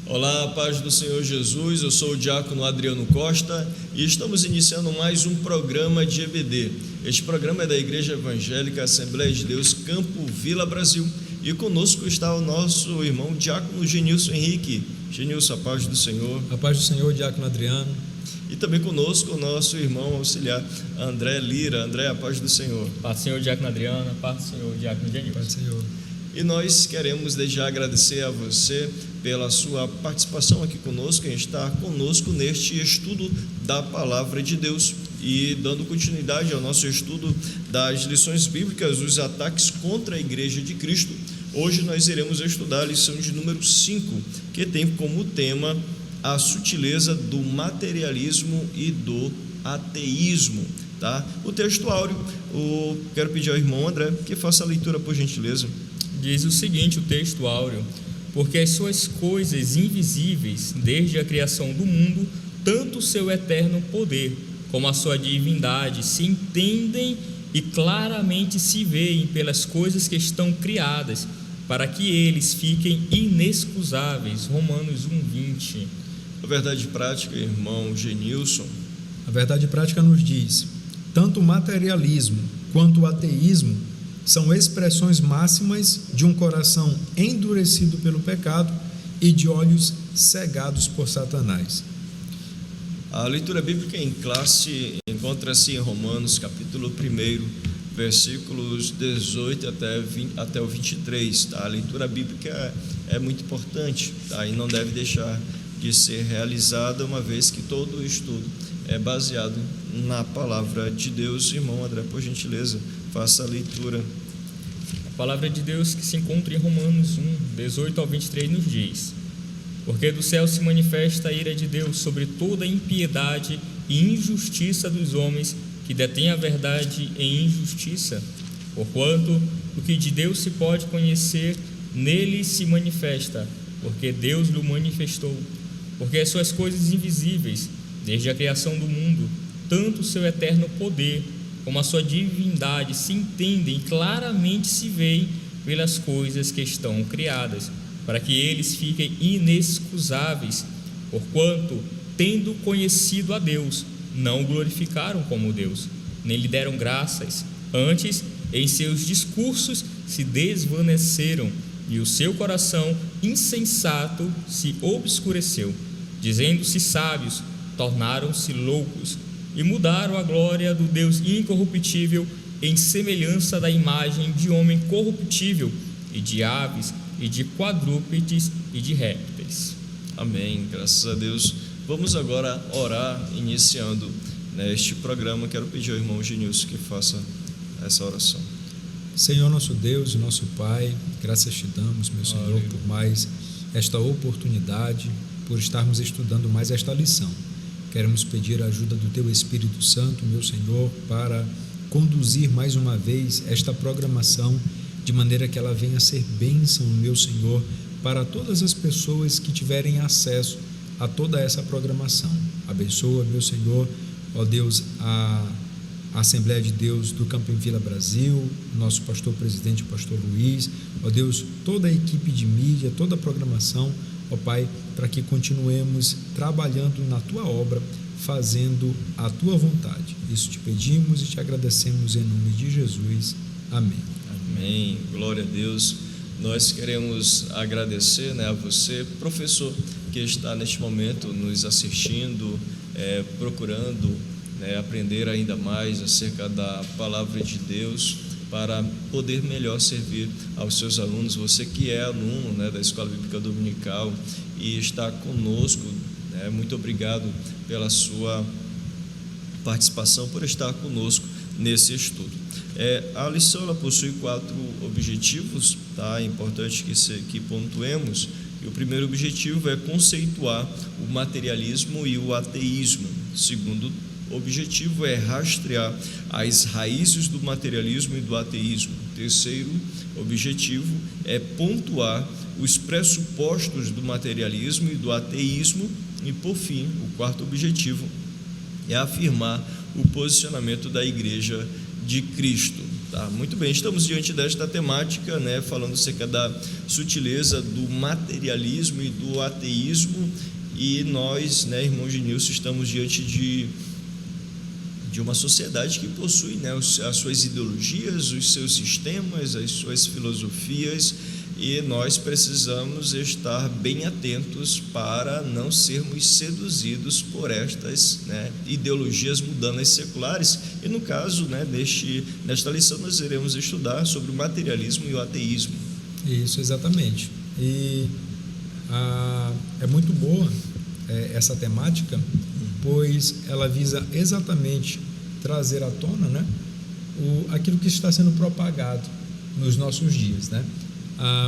Olá, paz do Senhor Jesus, eu sou o diácono Adriano Costa e estamos iniciando mais um programa de EBD. Este programa é da Igreja Evangélica Assembleia de Deus Campo Vila Brasil e conosco está o nosso irmão diácono Genilson Henrique. Genilson, a paz do Senhor. A paz do Senhor, diácono Adriano. E também conosco o nosso irmão auxiliar André Lira. André, a paz do Senhor. Paz do Senhor, diácono Adriano. Paz do Senhor, diácono Genilson. Paz do Senhor. E nós queremos desde já agradecer a você pela sua participação aqui conosco, em estar conosco neste estudo da Palavra de Deus e dando continuidade ao nosso estudo das lições bíblicas, os ataques contra a Igreja de Cristo. Hoje nós iremos estudar a lição de número 5, que tem como tema a sutileza do materialismo e do ateísmo. Tá? O texto áureo, quero pedir ao irmão André que faça a leitura, por gentileza. Diz o seguinte, o texto áureo: porque as suas coisas invisíveis, desde a criação do mundo, tanto o seu eterno poder como a sua divindade se entendem e claramente se veem pelas coisas que estão criadas, para que eles fiquem inexcusáveis. Romanos 1:20. A verdade prática, irmão Genilson. A verdade prática nos diz: tanto o materialismo quanto o ateísmo são expressões máximas de um coração endurecido pelo pecado e de olhos cegados por Satanás. A leitura bíblica em classe encontra-se em Romanos capítulo 1, versículos 18 até o 23. Tá? A leitura bíblica é muito importante, tá? E não deve deixar de ser realizada, uma vez que todo o estudo é baseado na palavra de Deus. Irmão André, por gentileza, faça a leitura. A palavra de Deus que se encontra em Romanos 1:18 ao 23 nos diz: porque do céu se manifesta a ira de Deus sobre toda a impiedade e injustiça dos homens que detêm a verdade em injustiça, porquanto o que de Deus se pode conhecer nele se manifesta, porque Deus lhe manifestou. Porque as suas coisas invisíveis, desde a criação do mundo, tanto o seu eterno poder como a sua divindade se entendem e claramente se veem pelas coisas que estão criadas, para que eles fiquem inexcusáveis, porquanto, tendo conhecido a Deus, não o glorificaram como Deus, nem lhe deram graças, antes, em seus discursos se desvaneceram, e o seu coração insensato se obscureceu. Dizendo-se sábios, tornaram-se loucos, e mudaram a glória do Deus incorruptível em semelhança da imagem de homem corruptível, e de aves, e de quadrúpedes, e de répteis. Amém, graças a Deus. Vamos agora orar, iniciando este programa. Quero pedir ao irmão Genilson que faça essa oração. Senhor nosso Deus e nosso Pai, graças te damos, meu Senhor, Aleluia, por mais esta oportunidade, por estarmos estudando mais esta lição. Queremos pedir a ajuda do Teu Espírito Santo, meu Senhor, para conduzir mais uma vez esta programação, de maneira que ela venha a ser bênção, meu Senhor, para todas as pessoas que tiverem acesso a toda essa programação. Abençoa, meu Senhor, ó Deus, a Assembleia de Deus do Campo Vila Brasil, nosso pastor presidente, o pastor Luiz, ó Deus, toda a equipe de mídia, toda a programação, ó Pai, para que continuemos trabalhando na Tua obra, fazendo a Tua vontade. Isso te pedimos e te agradecemos em nome de Jesus. Amém. Amém, glória a Deus. Nós queremos agradecer a você, professor, que está neste momento nos assistindo, procurando aprender ainda mais acerca da palavra de Deus, para poder melhor servir aos seus alunos. Você que é aluno da Escola Bíblica Dominical e está conosco, muito obrigado pela sua participação, por estar conosco nesse estudo. A lição ela possui 4 objetivos, tá? É importante que pontuemos. E o primeiro objetivo é conceituar o materialismo e o ateísmo. O segundo objetivo é rastrear as raízes do materialismo e do ateísmo. O terceiro objetivo é pontuar os pressupostos do materialismo e do ateísmo. E, por fim, o quarto objetivo é afirmar o posicionamento da Igreja de Cristo. Tá, muito bem, estamos diante desta temática, né, falando acerca da sutileza do materialismo e do ateísmo, e nós, né, irmão Genilson, estamos diante de uma sociedade que possui, né, as suas ideologias, os seus sistemas, as suas filosofias, e nós precisamos estar bem atentos para não sermos seduzidos por estas, né, ideologias mundanas seculares. E no caso, né, nesta lição nós iremos estudar sobre o materialismo e o ateísmo. Isso, exatamente. E é muito boa essa temática, pois ela visa exatamente trazer à tona, né, aquilo que está sendo propagado nos nossos dias, né?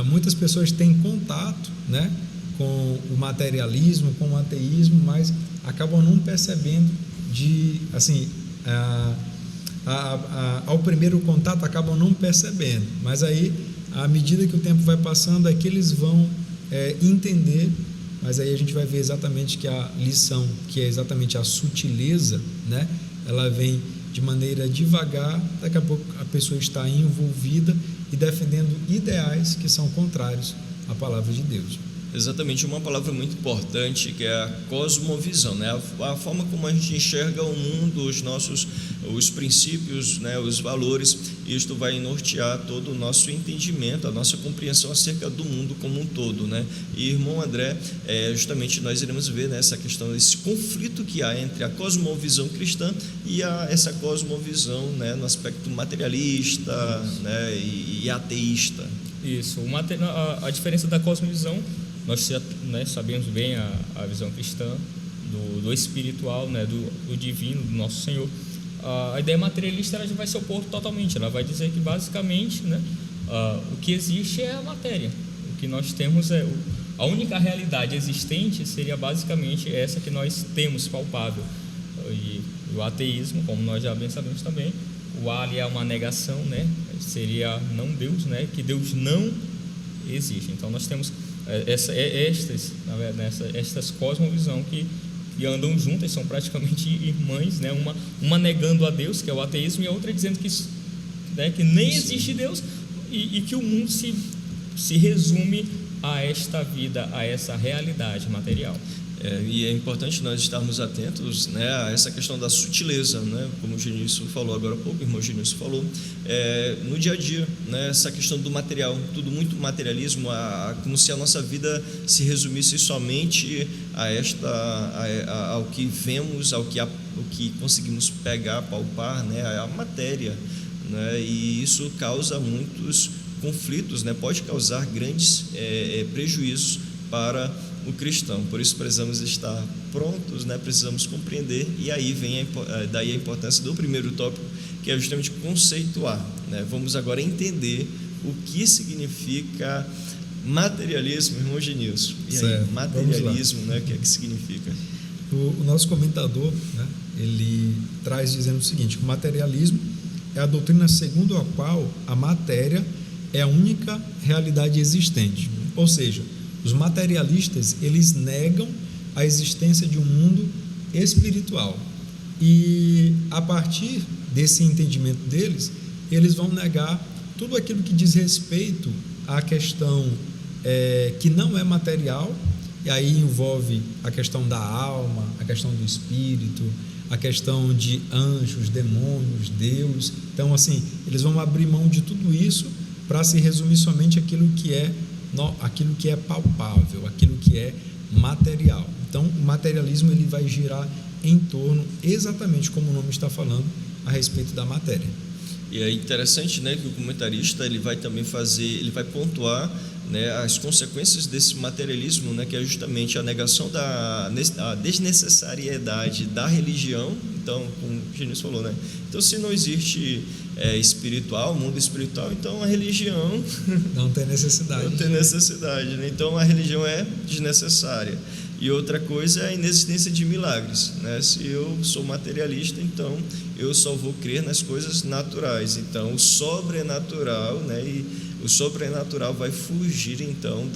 Muitas pessoas têm contato, né, com o materialismo, com o ateísmo, mas acabam não percebendo ao primeiro contato acabam não percebendo, mas aí, à medida que o tempo vai passando, é que eles vão entender. Mas aí a gente vai ver exatamente que a lição, que é exatamente a sutileza, né, ela vem de maneira devagar, daqui a pouco a pessoa está envolvida e defendendo ideais que são contrários à palavra de Deus. Exatamente, uma palavra muito importante, que é a cosmovisão, né? A forma como a gente enxerga o mundo, os princípios, né, os valores. Isto vai nortear todo o nosso entendimento, a nossa compreensão acerca do mundo como um todo, né? E, irmão André, justamente nós iremos ver, né, essa questão, esse conflito que há entre a cosmovisão cristã e essa cosmovisão, né, no aspecto materialista, né, e ateísta. Isso, a diferença da cosmovisão, nós, né, sabemos bem a visão cristã do espiritual, né, do divino, do nosso Senhor. A ideia materialista, ela já vai se opor totalmente. Ela vai dizer que basicamente, né, o que existe é a matéria. O que nós temos a única realidade existente seria basicamente essa que nós temos, palpável. E o ateísmo, como nós já bem sabemos também, o ali é uma negação, né, seria não Deus, né, que Deus não existe. Então nós temos estas cosmovisão que andam juntas, são praticamente irmãs, né? Uma negando a Deus, que é o ateísmo, e a outra dizendo que, né, que nem existe Deus e que o mundo se resume a esta vida, a essa realidade material. E é importante nós estarmos atentos, né, a essa questão da sutileza, né, como o Genilson falou agora há pouco, o irmão Genilson falou, no dia a dia, né, essa questão do material, tudo muito materialismo, como se a nossa vida se resumisse somente ao que vemos, ao que conseguimos pegar, palpar, né, a matéria, né, e isso causa muitos conflitos, né, pode causar grandes prejuízos para o cristão. Por isso precisamos estar prontos, né? Precisamos compreender, e aí vem daí a importância do primeiro tópico, que é justamente conceituar, né? Vamos agora entender o que significa materialismo, irmão Genilson. E aí, materialismo, né? O que é que significa? O nosso comentador, né, ele traz dizendo o seguinte: que o materialismo é a doutrina segundo a qual a matéria é a única realidade existente. Ou seja, os materialistas, eles negam a existência de um mundo espiritual, e a partir desse entendimento deles, eles vão negar tudo aquilo que diz respeito à questão que não é material, e aí envolve a questão da alma, a questão do espírito, a questão de anjos, demônios, Deus. Então, assim, eles vão abrir mão de tudo isso para se resumir somente aquilo que é palpável, aquilo que é material. Então, o materialismo, ele vai girar em torno, exatamente como o nome está falando, a respeito da matéria. E é interessante, né, que o comentarista ele vai pontuar, né, as consequências desse materialismo, né, que é justamente a negação a desnecessariedade da religião. Então, como o Genilson falou, né? Então, se não existe mundo espiritual, então a religião não tem necessidade. Não tem necessidade, né? Então a religião é desnecessária. E outra coisa é a inexistência de milagres, né? Se eu sou materialista, então eu só vou crer nas coisas naturais. Então o sobrenatural, né? E o sobrenatural vai fugir então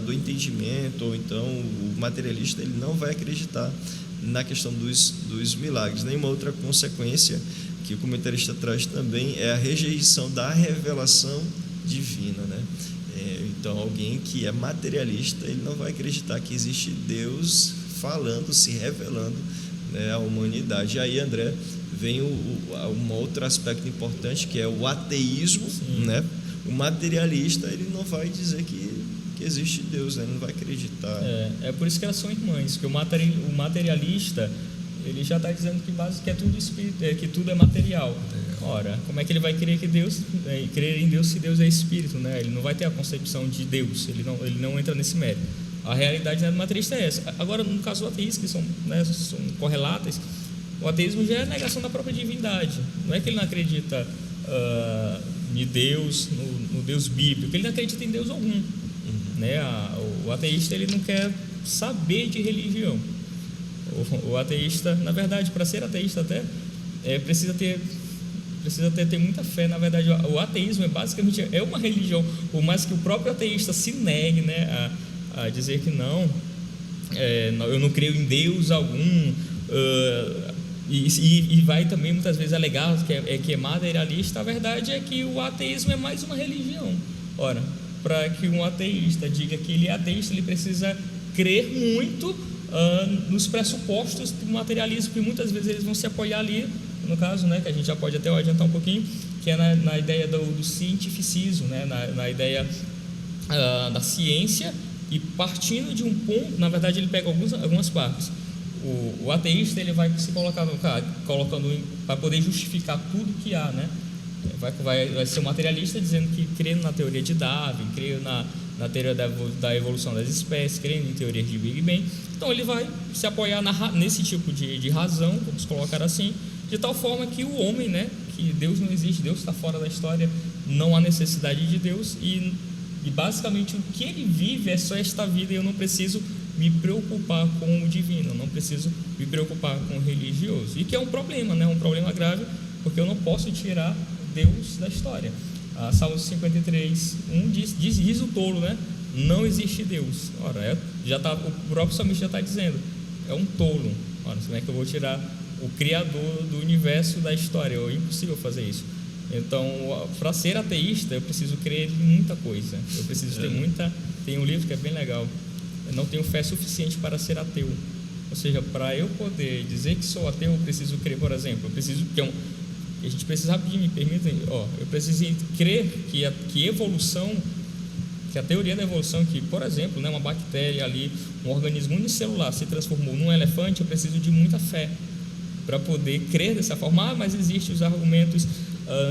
do entendimento, ou então o materialista ele não vai acreditar na questão dos milagres. Nenhuma outra consequência que o comentarista traz também é a rejeição da revelação divina, né? Então, alguém que é materialista, ele não vai acreditar que existe Deus falando, se revelando, né, à humanidade. E aí, André, vem um outro aspecto importante, que é o ateísmo, né? O materialista, ele não vai dizer que existe Deus, né? Ele não vai acreditar. É por isso que elas são irmãs, que o materialista, ele já está dizendo que é tudo espírito, que tudo é material. Ora, como é que ele vai crer crer em Deus se Deus é espírito, né? Ele não vai ter a concepção de Deus, ele não entra nesse mérito. A realidade, né, do materialista é essa. Agora, no caso do ateísta, que são correlatas, o ateísmo já é a negação da própria divindade. Não é que ele não acredita em Deus, no Deus bíblico, ele não acredita em Deus algum. Né? O ateísta, ele não quer saber de religião. O ateísta, na verdade, para ser ateísta até, precisa ter muita fé. Na verdade, o ateísmo basicamente uma religião, por mais que o próprio ateísta se negue, né, a dizer que não, eu não creio em Deus algum, e vai também muitas vezes alegar que é materialista. A verdade é que o ateísmo é mais uma religião. Ora, para que um ateísta diga que ele é ateísta, ele precisa crer muito nos pressupostos do materialismo, que muitas vezes eles vão se apoiar ali, no caso, né, que a gente já pode até adiantar um pouquinho, que é na ideia do cientificismo, né, na ideia da ciência, e partindo de um ponto, na verdade ele pega algumas partes. O ateísta, ele vai se colocando para poder justificar tudo que há, né? Vai ser um materialista dizendo que crê na teoria de Darwin, crê na teoria da evolução das espécies, crê em teorias de Big Bang. Então ele vai se apoiar nesse tipo de razão, vamos colocar assim, de tal forma que o homem, né, que Deus não existe, Deus está fora da história, não há necessidade de Deus, e basicamente o que ele vive é só esta vida, e eu não preciso me preocupar com o divino, eu não preciso me preocupar com o religioso, e que é um problema, né, um problema grave, porque eu não posso tirar Deus da história. Salmo 53:1 diz o tolo, né? Não existe Deus. Ora, o próprio salmista já está dizendo, é um tolo. Ora, como é que eu vou tirar o Criador do universo da história? É impossível fazer isso. Então, para ser ateísta, eu preciso crer em muita coisa. Eu preciso ter muita... Tem um livro que é bem legal. Eu não tenho fé suficiente para ser ateu. Ou seja, para eu poder dizer que sou ateu, eu preciso crer, por exemplo, eu preciso... A gente precisa, rapidinho, me permitem, eu preciso crer que a teoria da evolução, que, por exemplo, né, uma bactéria ali, um organismo unicelular se transformou num elefante, eu preciso de muita fé para poder crer dessa forma. Mas existem os argumentos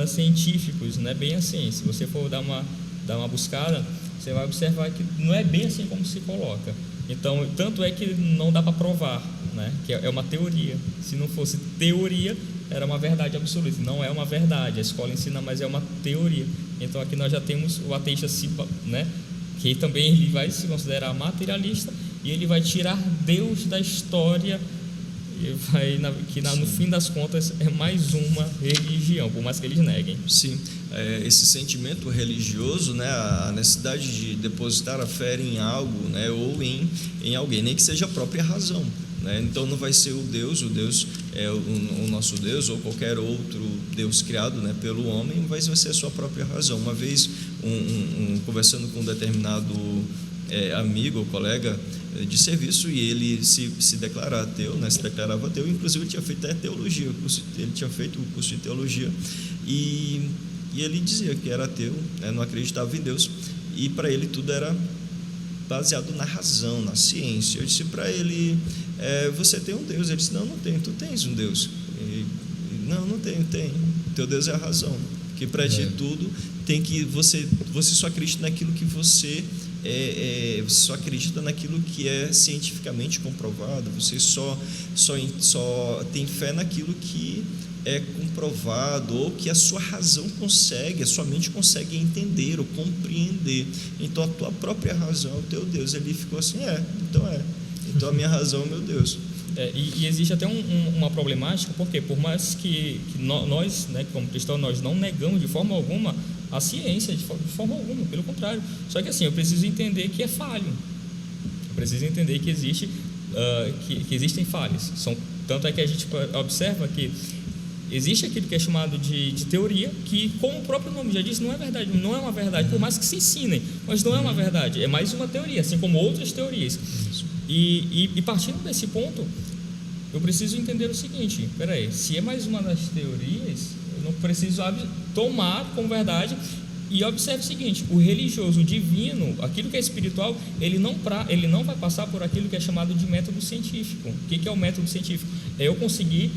científicos, não é bem assim. Se você for dar uma buscada, você vai observar que não é bem assim como se coloca. Então, tanto é que não dá para provar, né, que é uma teoria. Se não fosse teoria, era uma verdade absoluta. Não é uma verdade, a escola ensina, mas é uma teoria. Então aqui nós já temos o ateísta, né, que também ele vai se considerar materialista, e ele vai tirar Deus da história, e no fim das contas é mais uma religião, por mais que eles neguem. Sim, esse sentimento religioso, né, a necessidade de depositar a fé em algo, né, ou em alguém, nem que seja a própria razão. Então não vai ser o Deus é o nosso Deus, ou qualquer outro Deus criado, né, pelo homem, mas vai ser a sua própria razão. Uma vez, conversando com um determinado amigo ou colega de serviço, e ele se declarava ateu, né, inclusive ele tinha feito teologia, ele tinha feito o curso de teologia, e ele dizia que era ateu, né, não acreditava em Deus, e para ele tudo era baseado na razão, na ciência. Eu disse para ele, você tem um Deus? Ele disse, não tenho. Tu tens um Deus? Não tenho. Teu Deus é a razão, que para ti tudo tem que você só acredita naquilo que você só acredita naquilo que é cientificamente comprovado. Você só tem fé naquilo que é comprovado, ou que a sua razão consegue, a sua mente consegue entender ou compreender. Então a tua própria razão é o teu Deus. Ele ficou assim, então a minha razão é o meu Deus. E existe até uma problemática, porque por mais que nós, né, como cristãos, nós não negamos de forma alguma a ciência, de forma alguma, pelo contrário. Só que assim, eu preciso entender que é falho. Eu preciso entender que existem falhas. Tanto é que a gente observa que Existe aquilo que é chamado de teoria, que, como o próprio nome já diz, não é verdade, não é uma verdade, por mais que se ensinem, mas não é uma verdade, é mais uma teoria, assim como outras teorias. E partindo desse ponto, eu preciso entender o seguinte: peraí, se é mais uma das teorias, eu não preciso tomar como verdade. E observe o seguinte: o religioso, o divino, aquilo que é espiritual, ele não vai passar por aquilo que é chamado de método científico. O que é o método científico? É eu conseguir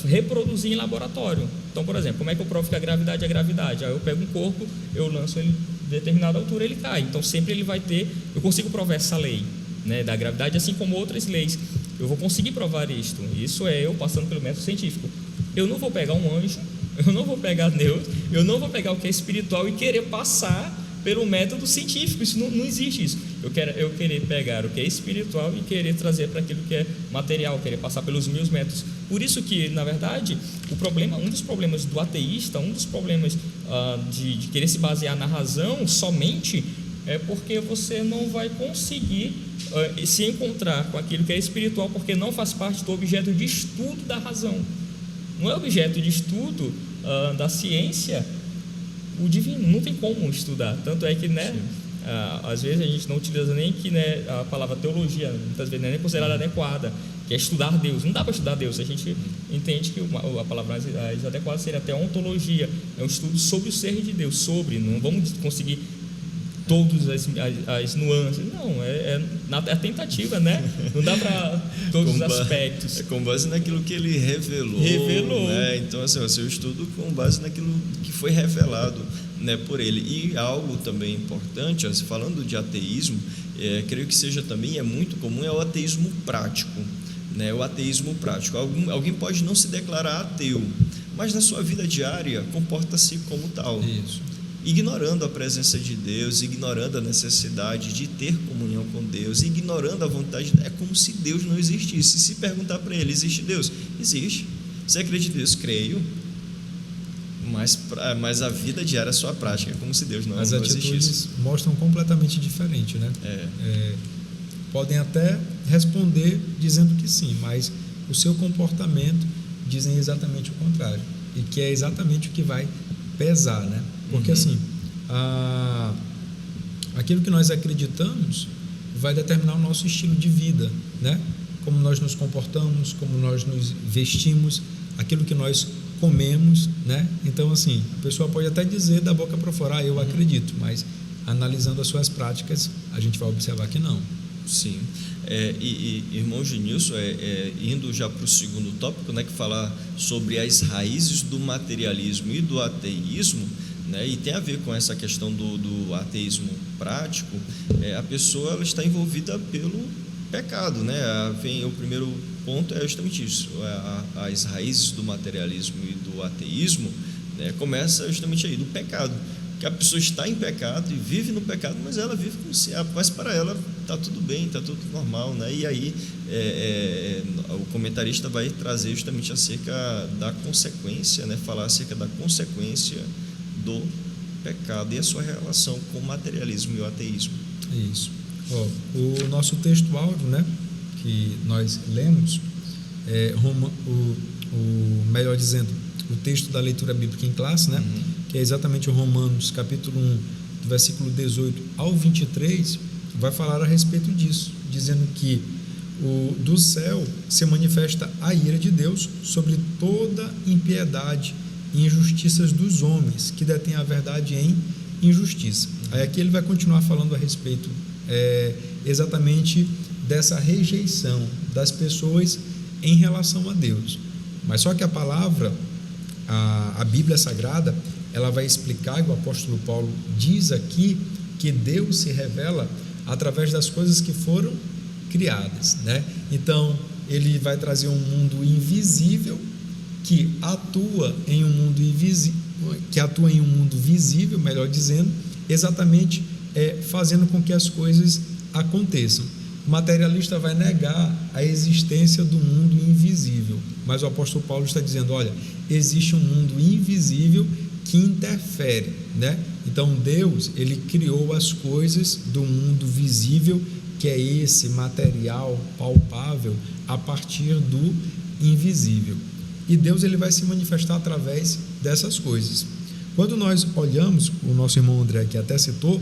reproduzir em laboratório. Então, por exemplo, como é que eu provo que a gravidade é gravidade? Aí eu pego um corpo, eu lanço ele a determinada altura, ele cai. Então sempre ele vai ter, eu consigo provar essa lei, né, da gravidade, assim como outras leis. Eu vou conseguir provar isto. Isso é eu passando pelo método científico. Eu não vou pegar um anjo, eu não vou pegar Deus, eu não vou pegar o que é espiritual e querer passar pelo método científico. Isso não existe isso. Eu querer pegar o que é espiritual e querer trazer para aquilo que é material, querer passar pelos meus métodos. Por isso que, na verdade, um dos problemas do ateísta, um dos problemas de querer se basear na razão somente, é porque você não vai conseguir se encontrar com aquilo que é espiritual, porque não faz parte do objeto de estudo da razão. Não é objeto de estudo da ciência o divino, não tem como estudar. Tanto é que, né, às vezes a gente não utiliza nem que, né, a palavra teologia, muitas vezes não é nem considerada adequada, que é estudar Deus. Não dá para estudar Deus. A gente entende que a palavra mais adequada seria até ontologia, é um estudo sobre o ser de Deus, não vamos conseguir todas as nuances, não, é a tentativa, né? Não dá para todos os aspectos. É com base naquilo que ele revelou. Né? Então, assim, eu estudo com base naquilo que foi revelado, né, por ele. E algo também importante, falando de ateísmo, creio que seja também, é muito comum, é o ateísmo prático. Né? O ateísmo prático. Alguém pode não se declarar ateu, mas na sua vida diária comporta-se como tal. Isso. Ignorando a presença de Deus, ignorando a necessidade de ter comunhão com Deus, ignorando a vontade, é como se Deus não existisse. Se perguntar para ele, existe Deus? Existe. Você acredita em Deus? Creio. Mas a vida diária, a sua prática, é como se Deus não existisse. As atitudes mostram completamente diferente, né? Podem até responder dizendo que sim, mas o seu comportamento dizem exatamente o contrário, e que é exatamente o que vai pesar, né? Porque assim, aquilo que nós acreditamos vai determinar o nosso estilo de vida, né? Como nós nos comportamos, como nós nos vestimos, aquilo que nós comemos, né? Então, assim, a pessoa pode até dizer da boca para fora, eu acredito, mas analisando as suas práticas, a gente vai observar que não. Sim. Irmão Genilson, indo já para o segundo tópico, né, que fala sobre as raízes do materialismo e do ateísmo, né, e tem a ver com essa questão do ateísmo prático. A pessoa ela está envolvida pelo pecado, né? O primeiro ponto é justamente isso, as raízes do materialismo e do ateísmo, né, começa justamente aí, do pecado. Que a pessoa está em pecado e vive no pecado, mas ela vive como se, mas para ela está tudo bem, está tudo normal, né? E aí o comentarista vai trazer justamente acerca da consequência, né? Falar acerca da consequência do pecado e a sua relação com o materialismo e o ateísmo. Isso. O nosso texto áudio, né, que nós lemos, melhor dizendo, o texto da leitura bíblica em classe, né? Que é exatamente o Romanos, capítulo 1, do versículo 18 ao 23, vai falar a respeito disso, dizendo que do céu se manifesta a ira de Deus sobre toda impiedade e injustiças dos homens, que detêm a verdade em injustiça. Aí aqui ele vai continuar falando a respeito exatamente dessa rejeição das pessoas em relação a Deus. Mas só que a palavra, a Bíblia Sagrada, ela vai explicar, e o apóstolo Paulo diz aqui, que Deus se revela através das coisas que foram criadas, né? Então, ele vai trazer um mundo invisível que atua em um mundo visível, melhor dizendo, exatamente fazendo com que as coisas aconteçam. O materialista vai negar a existência do mundo invisível, mas o apóstolo Paulo está dizendo, olha, existe um mundo invisível que interfere, né? Então Deus, ele criou as coisas do mundo visível, que é esse material palpável, a partir do invisível. e Deus ele vai se manifestar através dessas coisas. Quando nós olhamos, o nosso irmão André que até citou,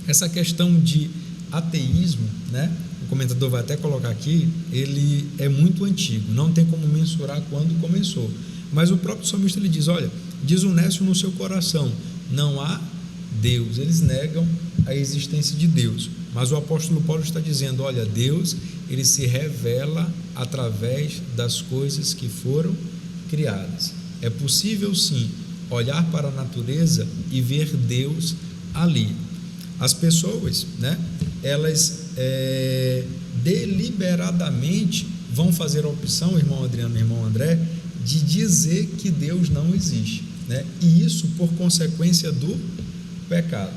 essa questão de ateísmo, né? O comentador vai até colocar aqui, ele é muito antigo, não tem como mensurar quando começou, mas o próprio salmista ele diz, olha, diz o nécio no seu coração, não há Deus. Eles negam a existência de Deus, mas o apóstolo Paulo está dizendo, olha, Deus ele se revela através das coisas que foram criadas. É possível sim olhar para a natureza e ver Deus ali. As pessoas, né, elas deliberadamente vão fazer a opção, irmão Adriano, irmão André, de dizer que Deus não existe, né? E isso por consequência do pecado.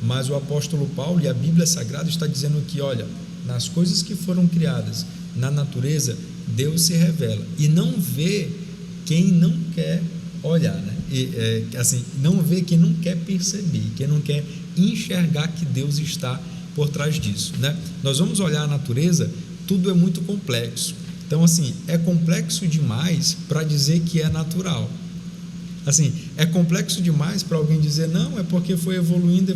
Mas o apóstolo Paulo e a Bíblia Sagrada está dizendo que, olha, nas coisas que foram criadas, na natureza, Deus se revela e não vê quem não quer olhar, né? Assim, não vê quem não quer perceber, quem não quer enxergar que Deus está por trás disso, né? Nós vamos olhar a natureza, tudo é muito complexo. Então, assim, é complexo demais para dizer que é natural. Assim, é complexo demais para alguém dizer, não, é porque foi evoluindo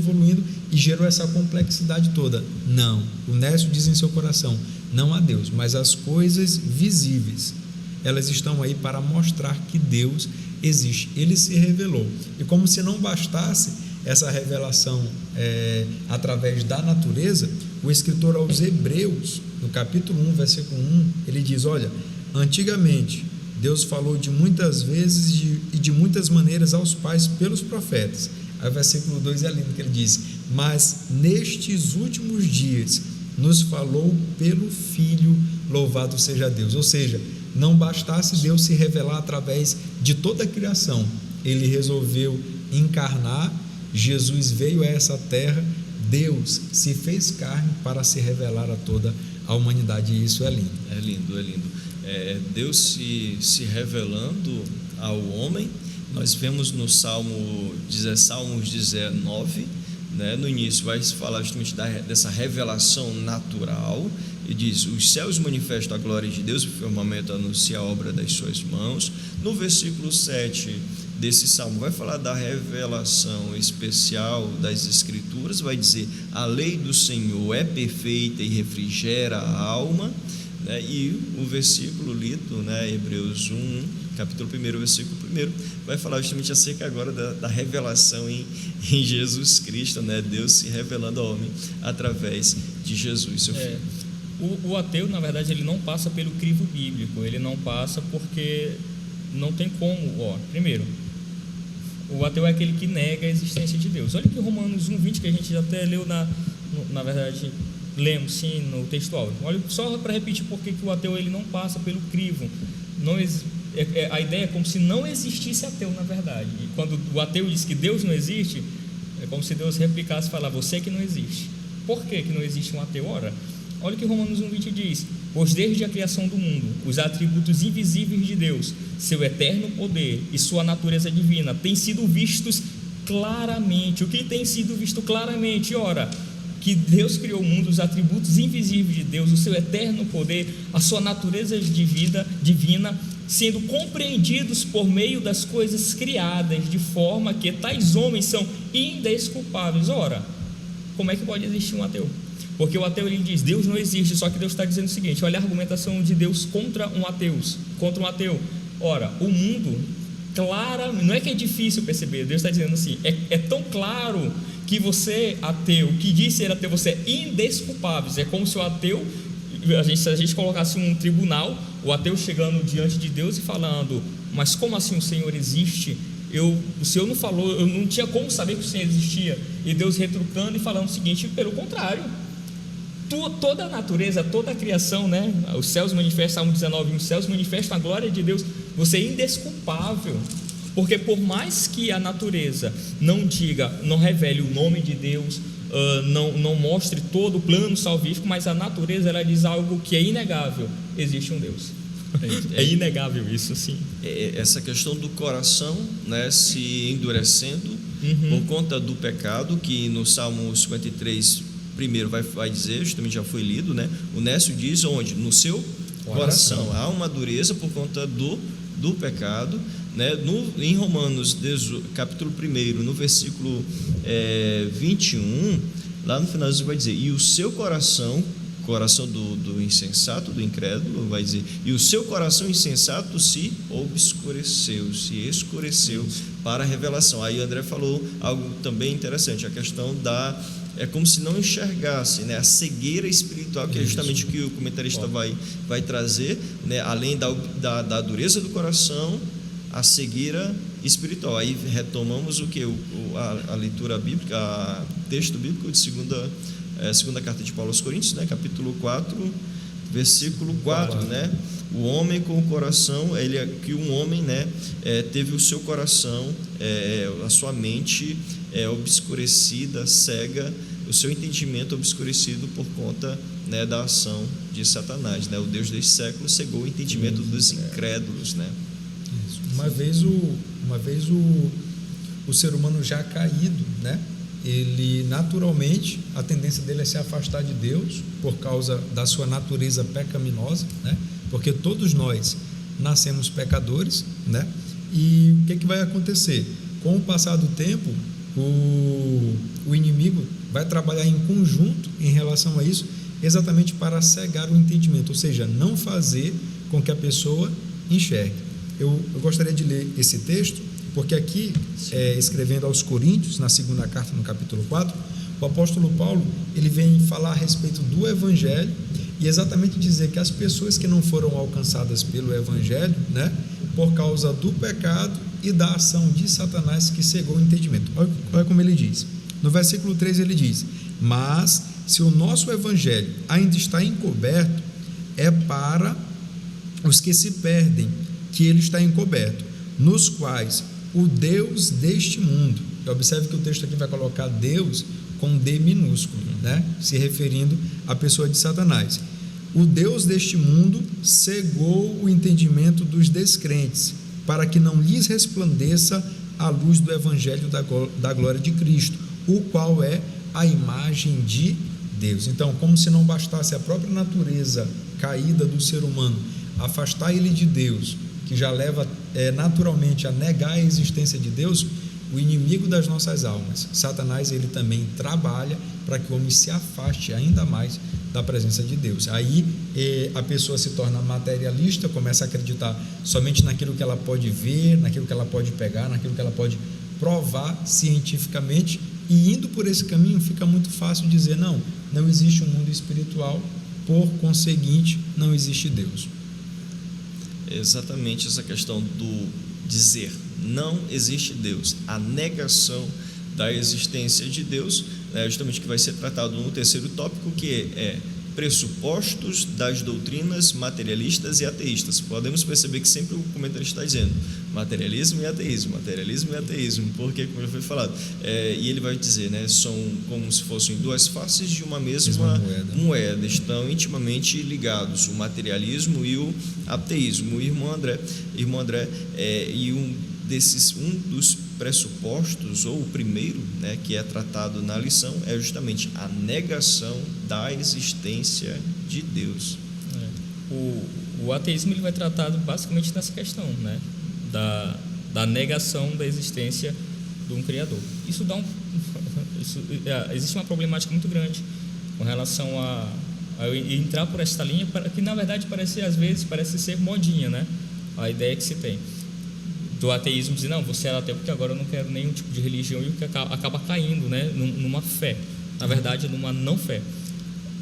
e gerou essa complexidade toda. Não, o Nécio diz em seu coração, não há Deus, mas as coisas visíveis, elas estão aí para mostrar que Deus existe. Ele se revelou. E como se não bastasse essa revelação através da natureza, o escritor aos Hebreus, no capítulo 1, versículo 1, ele diz, olha, antigamente Deus falou de muitas vezes e de muitas maneiras aos pais pelos profetas. Aí o versículo 2 é lindo, que ele diz, mas nestes últimos dias nos falou pelo Filho, louvado seja Deus. Ou seja, não bastasse Deus se revelar através de toda a criação, ele resolveu encarnar, Jesus veio a essa terra, Deus se fez carne para se revelar a toda a humanidade, e isso é lindo. É lindo, é lindo. Deus se revelando ao homem. Nós vemos no Salmos 19, né, no início vai se falar justamente dessa revelação natural, e diz, os céus manifestam a glória de Deus, o firmamento anuncia a obra das suas mãos. No versículo 7 desse salmo vai falar da revelação especial das Escrituras, vai dizer, a lei do Senhor é perfeita e refrigera a alma, né? E o versículo lido, né, Hebreus 1, capítulo 1, versículo 1, vai falar justamente acerca agora da revelação em Jesus Cristo, né? Deus se revelando ao homem através de Jesus, seu filho. O ateu, na verdade, ele não passa pelo crivo bíblico, ele não passa porque não tem como. Primeiro, o ateu é aquele que nega a existência de Deus. Olha que Romanos 1:20, que a gente já até leu, na verdade, lemos sim no textual. Olha, só para repetir por que o ateu ele não passa pelo crivo. A ideia é como se não existisse ateu, na verdade. E quando o ateu diz que Deus não existe, é como se Deus replicasse e falar, você que não existe. Por que não existe um ateu? Olha o que Romanos 1:20 diz, pois desde a criação do mundo, os atributos invisíveis de Deus, seu eterno poder e sua natureza divina, têm sido vistos claramente. O que tem sido visto claramente? Que Deus criou o mundo, os atributos invisíveis de Deus, o seu eterno poder, a sua natureza divina, sendo compreendidos por meio das coisas criadas, de forma que tais homens são indesculpáveis. Como é que pode existir um ateu? Porque o ateu ele diz, Deus não existe, só que Deus está dizendo o seguinte, olha a argumentação de Deus contra um ateu. O mundo, claro, não é que é difícil perceber, Deus está dizendo assim, é tão claro que você, ateu, que diz ser ateu, você é indesculpável. É como se o ateu, se a gente colocasse um tribunal, o ateu chegando diante de Deus e falando, mas como assim o Senhor existe? O Senhor não falou, eu não tinha como saber que o Senhor existia. E Deus retrucando e falando o seguinte, pelo contrário, toda a natureza, toda a criação, né? Os céus manifestam, Salmo 19, os céus manifestam a glória de Deus, você é indesculpável, porque por mais que a natureza não diga, não revele o nome de Deus, não mostre todo o plano salvífico, mas a natureza ela diz algo que é inegável, existe um Deus. É inegável isso, sim. Essa questão do coração, né, se endurecendo por conta do pecado, que no Salmo 53 primeiro vai dizer, justamente já foi lido, né? O Nécio diz onde? No seu coração. Há uma dureza por conta do do pecado, né? Em Romanos capítulo 1, no versículo 21, lá no final vai dizer: e o seu coração do insensato, do incrédulo, vai dizer, e o seu coração insensato se escureceu para a revelação. Aí André falou algo também interessante, a questão é como se não enxergasse, né, a cegueira espiritual, que é justamente o que o comentarista vai trazer, né, além da dureza do coração, a cegueira espiritual. Aí retomamos a leitura bíblica, o texto bíblico de segunda carta de Paulo aos Coríntios, né, capítulo 4, versículo 4, né? O homem com o coração, né, teve o seu coração, a sua mente obscurecida, cega, o seu entendimento obscurecido por conta, né, da ação de Satanás, né? O Deus deste século cegou o entendimento dos incrédulos, né? Isso. Uma vez o ser humano já caído, né? Ele naturalmente, a tendência dele é se afastar de Deus por causa da sua natureza pecaminosa, né? Porque todos nós nascemos pecadores, né? E o que vai acontecer? Com o passar do tempo, o inimigo vai trabalhar em conjunto em relação a isso, exatamente para cegar o entendimento, ou seja, não fazer com que a pessoa enxergue. Eu gostaria de ler esse texto, porque aqui, escrevendo aos Coríntios, na segunda carta, no capítulo 4, o apóstolo Paulo, ele vem falar a respeito do Evangelho e exatamente dizer que as pessoas que não foram alcançadas pelo Evangelho, né, por causa do pecado e da ação de Satanás que cegou o entendimento. Olha como ele diz. No versículo 3 ele diz: mas se o nosso Evangelho ainda está encoberto, é para os que se perdem que ele está encoberto, nos quais o Deus deste mundo, observe que o texto aqui vai colocar Deus com D minúsculo, né? Se referindo à pessoa de Satanás. O Deus deste mundo cegou o entendimento dos descrentes, para que não lhes resplandeça a luz do Evangelho da glória de Cristo, o qual é a imagem de Deus. Então, como se não bastasse a própria natureza caída do ser humano afastar ele de Deus, que já leva naturalmente a negar a existência de Deus, o inimigo das nossas almas, Satanás, ele também trabalha para que o homem se afaste ainda mais da presença de Deus. Aí a pessoa se torna materialista, começa a acreditar somente naquilo que ela pode ver, naquilo que ela pode pegar, naquilo que ela pode provar cientificamente, e indo por esse caminho fica muito fácil dizer: não existe um mundo espiritual, por conseguinte não existe Deus. Exatamente essa questão do dizer não existe Deus, a negação da existência de Deus, é justamente que vai ser tratado no terceiro tópico, que é pressupostos das doutrinas materialistas e ateístas. Podemos perceber que sempre o comentarista está dizendo materialismo e ateísmo, porque, como já foi falado, e ele vai dizer, né, são como se fossem duas faces de uma mesma moeda, estão intimamente ligados, o materialismo e o ateísmo. O irmão André, e um dos pressupostos, ou o primeiro, né, que é tratado na lição, é justamente a negação da existência de Deus. O ateísmo ele vai tratar basicamente nessa questão, né, da negação da existência de um Criador. Isso existe uma problemática muito grande com relação a entrar por esta linha, que na verdade parece ser modinha, né, a ideia que se tem do ateísmo, dizer, não, você é ateu porque agora eu não quero nenhum tipo de religião, e o que acaba caindo, né, numa fé, na verdade numa não fé.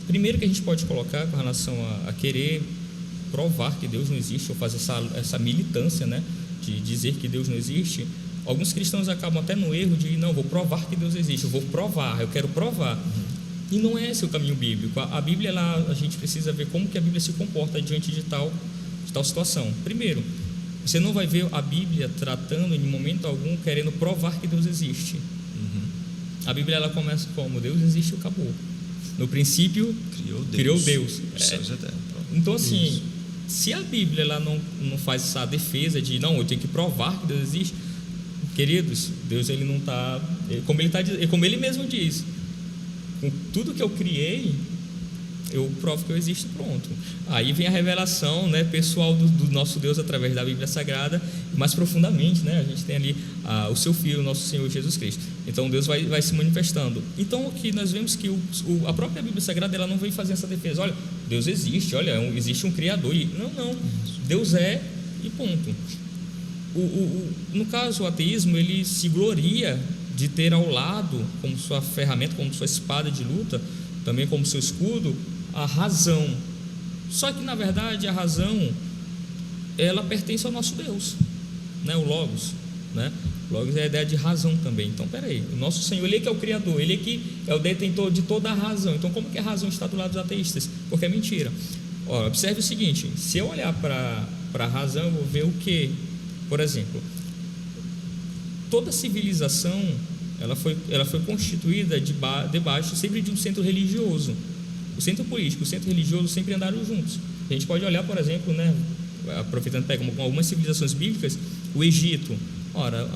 Primeiro que a gente pode colocar com relação a querer provar que Deus não existe, ou fazer essa militância, né, de dizer que Deus não existe. Alguns cristãos acabam até no erro de, não, vou provar que Deus existe, eu quero provar. E não é esse o caminho bíblico. A Bíblia, a gente precisa ver como que a Bíblia se comporta diante de tal situação. Primeiro, você não vai ver a Bíblia tratando em momento algum querendo provar que Deus existe. A Bíblia ela começa como? Deus existe e acabou. No princípio, criou Deus. Então, assim, se a Bíblia ela não faz essa defesa de, não, eu tenho que provar que Deus existe, queridos, Deus ele não está, como ele mesmo diz, com tudo que eu criei, eu provo que eu existo, pronto. Aí vem a revelação, né, pessoal do nosso Deus através da Bíblia Sagrada, mais profundamente, né, a gente tem ali o seu Filho, o nosso Senhor Jesus Cristo. Então Deus vai se manifestando. Então aqui nós vemos que a própria Bíblia Sagrada, ela não vem fazer essa defesa, olha, Deus existe, olha, existe um Criador. Não, Deus é e ponto. No caso, o ateísmo, ele se gloria de ter ao lado, como sua ferramenta, como sua espada de luta, também como seu escudo, a razão. Só que na verdade a razão, ela pertence ao nosso Deus, né? O Logos, né? Logos é a ideia de razão também. Então peraí, o nosso Senhor, Ele é que é o Criador, Ele é que é o detentor de toda a razão. Então como que a razão está do lado dos ateístas? Porque é mentira. Observe o seguinte, se eu olhar para a razão, eu vou ver o que? Por exemplo, toda civilização, ela foi constituída debaixo sempre de um centro religioso. O centro político, o centro religioso sempre andaram juntos. A gente pode olhar, por exemplo, né, aproveitando, pega algumas civilizações bíblicas, o Egito. Ora,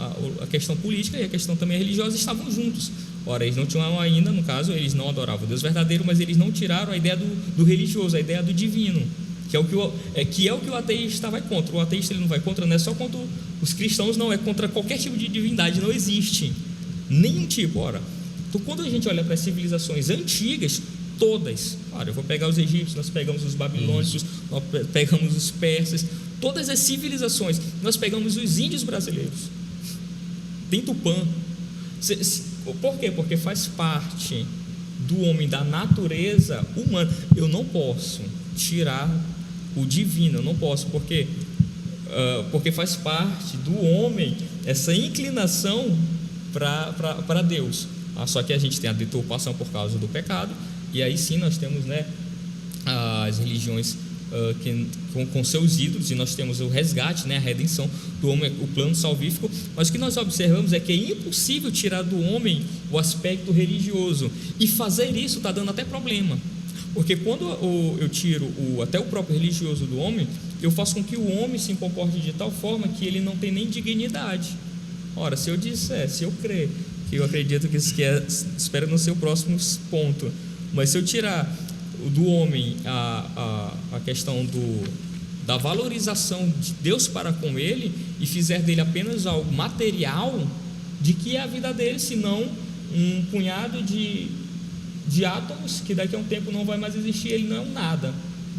a questão política e a questão também religiosa estavam juntos. Ora, eles não tinham ainda, no caso, eles não adoravam o Deus verdadeiro, mas eles não tiraram a ideia do religioso, a ideia do divino, que é o que o ateísta vai contra. O ateísta, ele não vai contra, não é só contra os cristãos, não, é contra qualquer tipo de divindade, não existe nenhum tipo. Ora, então quando a gente olha para as civilizações antigas, todas, olha, eu vou pegar os egípcios, nós pegamos os babilônicos, nós pegamos os persas, todas as civilizações, nós pegamos os índios brasileiros, tem Tupã. Por quê? Porque faz parte do homem, da natureza humana. Eu não posso tirar o divino, eu não posso, porque faz parte do homem essa inclinação para Deus. Só que a gente tem a deturpação por causa do pecado, e aí sim nós temos, né, as religiões com seus ídolos, e nós temos o resgate, né, a redenção do homem, o plano salvífico. Mas o que nós observamos é que é impossível tirar do homem o aspecto religioso, e fazer isso está dando até problema, porque quando eu tiro até o próprio religioso do homem, eu faço com que o homem se comporte de tal forma que ele não tem nem dignidade. Ora, se eu disser, se eu crer, que eu acredito que isso espera no seu próximo ponto, mas se eu tirar do homem a questão da valorização de Deus para com ele, e fizer dele apenas algo material, de que é a vida dele, senão um punhado de átomos que daqui a um tempo não vai mais existir, ele não é um nada.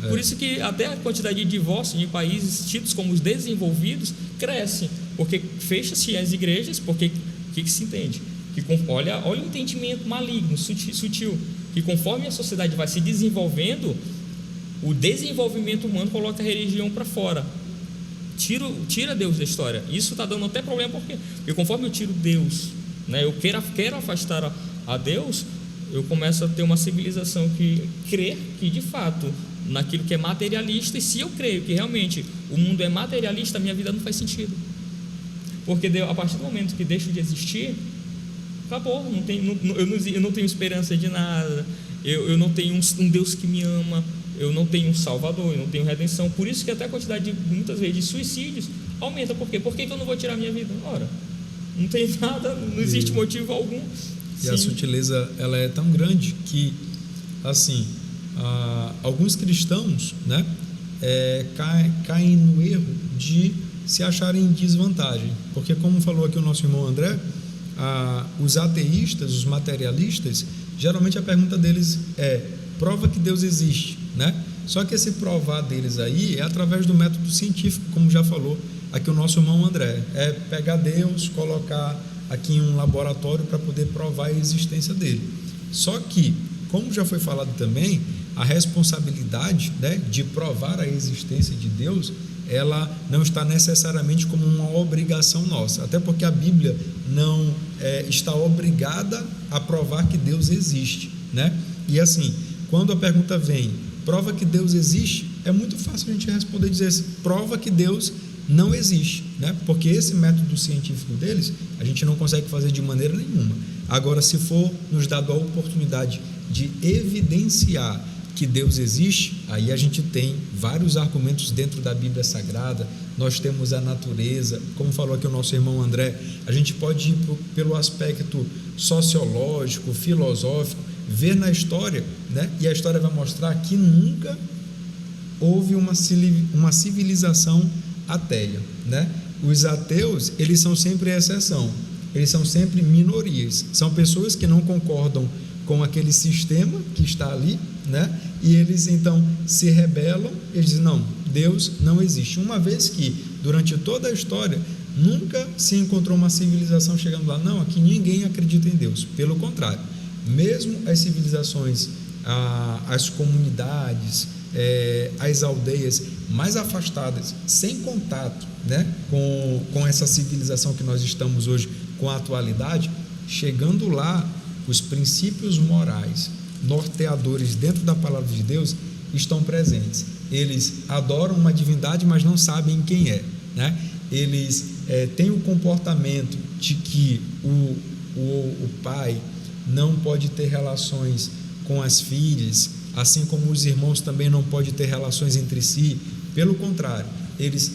Por isso que até a quantidade de divórcios em países tidos como os desenvolvidos cresce, porque fecha-se as igrejas, porque o que se entende? Que olha o entendimento maligno, sutil, que conforme a sociedade vai se desenvolvendo, o desenvolvimento humano coloca a religião para fora, tira Deus da história. Isso está dando até problema, porque conforme eu tiro Deus, né, eu quero afastar a Deus, eu começo a ter uma civilização que crê que de fato naquilo que é materialista, e se eu creio que realmente o mundo é materialista, a minha vida não faz sentido, porque a partir do momento que deixo de existir, acabou, eu não tenho esperança de nada, eu não tenho um Deus que me ama, eu não tenho um Salvador, eu não tenho redenção. Por isso que até a quantidade muitas vezes de suicídios aumenta. Por quê? Por que eu não vou tirar a minha vida? Ora, não tem nada, não existe motivo algum. E a sutileza, ela é tão grande que, assim, alguns cristãos, né, caem no erro de se acharem em desvantagem, porque, como falou aqui o nosso irmão André, os ateístas, os materialistas, geralmente a pergunta deles é: prova que Deus existe, né? Só que esse provar deles aí é através do método científico, como já falou aqui o nosso irmão André, é pegar Deus, colocar aqui em um laboratório para poder provar a existência dele. Só que, como já foi falado também, a responsabilidade, né, de provar a existência de Deus, ela não está necessariamente como uma obrigação nossa, até porque a Bíblia não está obrigada a provar que Deus existe, né? E assim, quando a pergunta vem, prova que Deus existe, é muito fácil a gente responder e dizer assim, prova que Deus não existe, né? Porque esse método científico deles, a gente não consegue fazer de maneira nenhuma. Agora, se for nos dado a oportunidade de evidenciar que Deus existe, aí a gente tem vários argumentos dentro da Bíblia Sagrada. Nós temos a natureza, como falou aqui o nosso irmão André, a gente pode ir pelo aspecto sociológico, filosófico, ver na história, né? E a história vai mostrar que nunca houve uma civilização ateia, né? Os ateus, eles são sempre exceção, eles são sempre minorias, são pessoas que não concordam com aquele sistema que está ali, né? E eles então se rebelam, eles dizem, não, Deus não existe, uma vez que durante toda a história nunca se encontrou uma civilização chegando lá, não, aqui ninguém acredita em Deus, pelo contrário, mesmo as civilizações, as comunidades, as aldeias mais afastadas, sem contato, né, com essa civilização que nós estamos hoje, com a atualidade, chegando lá, os princípios morais norteadores dentro da palavra de Deus estão presentes. Eles adoram uma divindade, mas não sabem quem é, né? Eles têm o comportamento de que o pai não pode ter relações com as filhas, assim como os irmãos também não podem ter relações entre si. Pelo contrário, eles